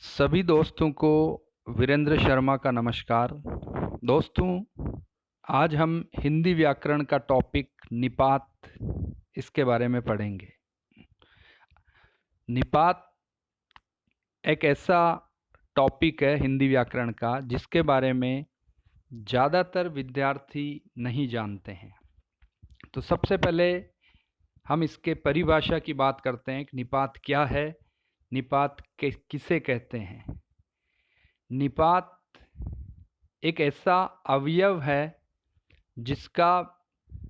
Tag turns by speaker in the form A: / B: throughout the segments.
A: सभी दोस्तों को वीरेंद्र शर्मा का नमस्कार। दोस्तों, आज हम हिंदी व्याकरण का टॉपिक निपात इसके बारे में पढ़ेंगे। निपात एक ऐसा टॉपिक है हिंदी व्याकरण का जिसके बारे में ज़्यादातर विद्यार्थी नहीं जानते हैं। तो सबसे पहले हम इसके परिभाषा की बात करते हैं कि निपात क्या है, निपात किसे कहते हैं। निपात एक ऐसा अवयव है जिसका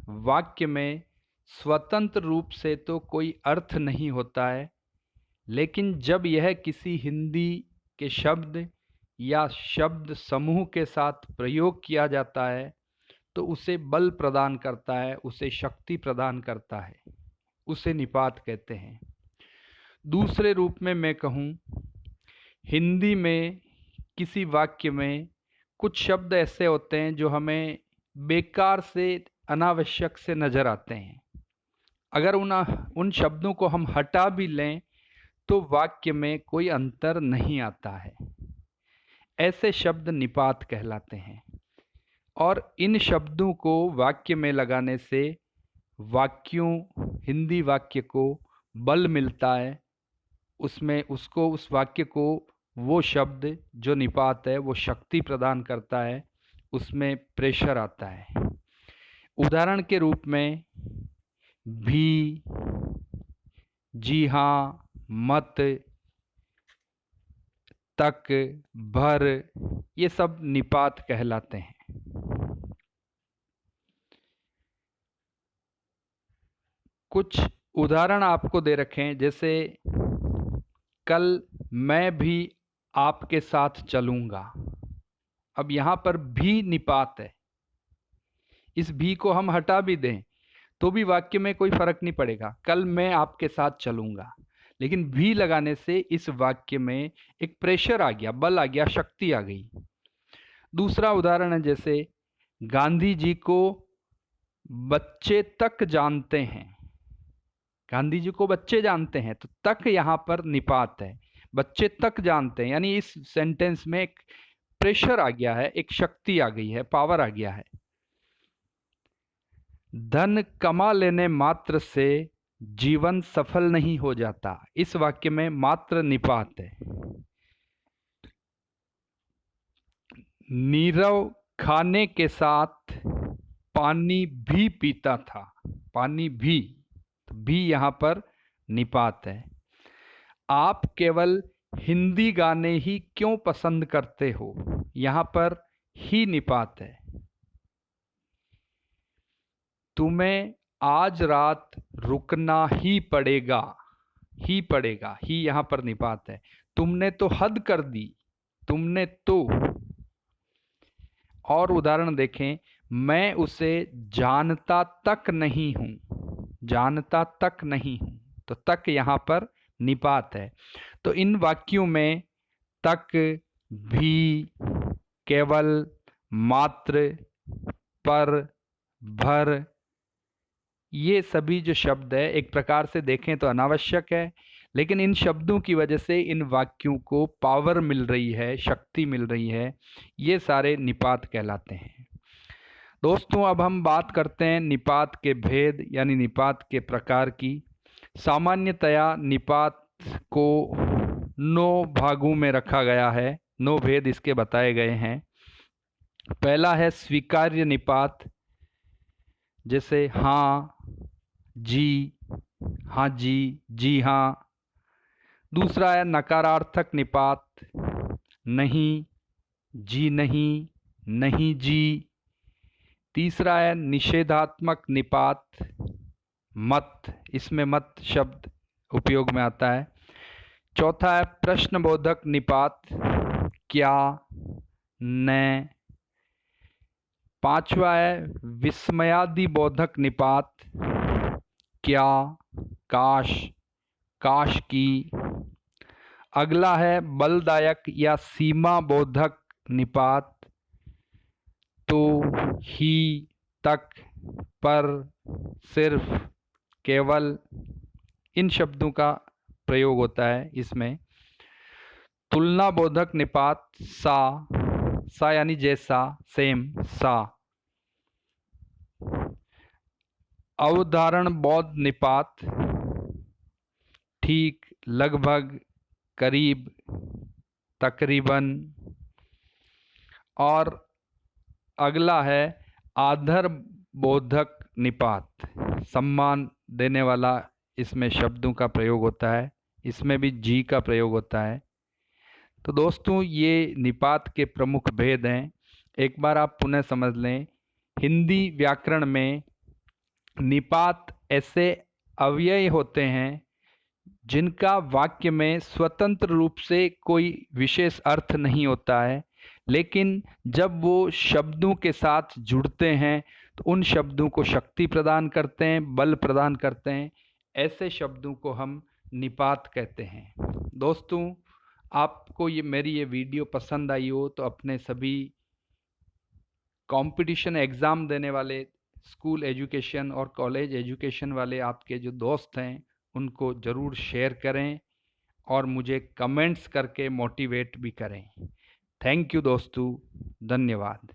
A: वाक्य में स्वतंत्र रूप से तो कोई अर्थ नहीं होता है, लेकिन जब यह किसी हिंदी के शब्द या शब्द समूह के साथ प्रयोग किया जाता है तो उसे बल प्रदान करता है, उसे शक्ति प्रदान करता है, उसे निपात कहते हैं। दूसरे रूप में मैं कहूँ, हिंदी में किसी वाक्य में कुछ शब्द ऐसे होते हैं जो हमें बेकार से, अनावश्यक से नज़र आते हैं। अगर उन शब्दों को हम हटा भी लें तो वाक्य में कोई अंतर नहीं आता है। ऐसे शब्द निपात कहलाते हैं और इन शब्दों को वाक्य में लगाने से हिंदी वाक्य को बल मिलता है। उस वाक्य को वो शब्द जो निपात है वो शक्ति प्रदान करता है, उसमें प्रेशर आता है। उदाहरण के रूप में भी, जी हाँ, मत, तक, भर, ये सब निपात कहलाते हैं। कुछ उदाहरण आपको दे रखे हैं, जैसे कल मैं भी आपके साथ चलूँगा। अब यहाँ पर भी निपात है। इस भी को हम हटा भी दें तो भी वाक्य में कोई फर्क नहीं पड़ेगा, कल मैं आपके साथ चलूँगा। लेकिन भी लगाने से इस वाक्य में एक प्रेशर आ गया, बल आ गया, शक्ति आ गई। दूसरा उदाहरण है, जैसे गांधी जी को बच्चे तक जानते हैं। गांधी जी को बच्चे जानते हैं, तो तक यहाँ पर निपात है। बच्चे तक जानते हैं, यानी इस सेंटेंस में एक प्रेशर आ गया है, एक शक्ति आ गई है, पावर आ गया है। धन कमा लेने मात्र से जीवन सफल नहीं हो जाता। इस वाक्य में मात्र निपात है। नीरव खाने के साथ पानी भी पीता था। पानी भी, तो भी यहाँ पर निपात है। आप केवल हिंदी गाने ही क्यों पसंद करते हो, यहाँ पर ही निपात है। तुम्हें आज रात रुकना ही पड़ेगा। ही पड़ेगा, ही यहाँ पर निपात है। तुमने तो हद कर दी, तुमने तो। और उदाहरण देखें, मैं उसे जानता तक नहीं हूँ। जानता तक नहीं हूँ, तो तक यहाँ पर निपात है। तो इन वाक्यों में तक, भी, केवल, मात्र, पर, भर, ये सभी जो शब्द है एक प्रकार से देखें तो अनावश्यक है, लेकिन इन शब्दों की वजह से इन वाक्यों को पावर मिल रही है, शक्ति मिल रही है। ये सारे निपात कहलाते हैं। दोस्तों, अब हम बात करते हैं निपात के भेद यानी निपात के प्रकार की। सामान्यतया निपात को 9 भागों में रखा गया है। 9 भेद इसके बताए गए हैं। पहला है स्वीकार्य निपात, जैसे हाँ, जी, हाँ जी, जी हाँ। दूसरा है नकारार्थक निपात, नहीं, जी नहीं, नहीं जी। तीसरा है निषेधात्मक निपात, मत, इसमें मत शब्द उपयोग में आता है। चौथा है प्रश्नबोधक निपात, क्या, न। पांचवा है विस्मयादिबोधक निपात, क्या, काश, काश की। अगला है बलदायक या सीमा बोधक निपात, तो, ही, तक, पर, सिर्फ, केवल, इन शब्दों का प्रयोग होता है इसमें। तुलना बोधक निपात सा, सा यानी जैसा, सेम, सा। अवधारण बोध निपात ठीक, लगभग, करीब, तकरीबन। और अगला है आदर बोधक निपात, सम्मान देने वाला इसमें शब्दों का प्रयोग होता है, इसमें भी जी का प्रयोग होता है। तो दोस्तों ये निपात के प्रमुख भेद हैं, एक बार आप पुनः समझ लें। हिंदी व्याकरण में निपात ऐसे अव्यय होते हैं जिनका वाक्य में स्वतंत्र रूप से कोई विशेष अर्थ नहीं होता है, लेकिन जब वो शब्दों के साथ जुड़ते हैं तो उन शब्दों को शक्ति प्रदान करते हैं, बल प्रदान करते हैं। ऐसे शब्दों को हम निपात कहते हैं। दोस्तों, आपको मेरी ये वीडियो पसंद आई हो तो अपने सभी कंपटीशन एग्ज़ाम देने वाले, स्कूल एजुकेशन और कॉलेज एजुकेशन वाले आपके जो दोस्त हैं उनको ज़रूर शेयर करें और मुझे कमेंट्स करके मोटिवेट भी करें। थैंक यू दोस्तों, धन्यवाद।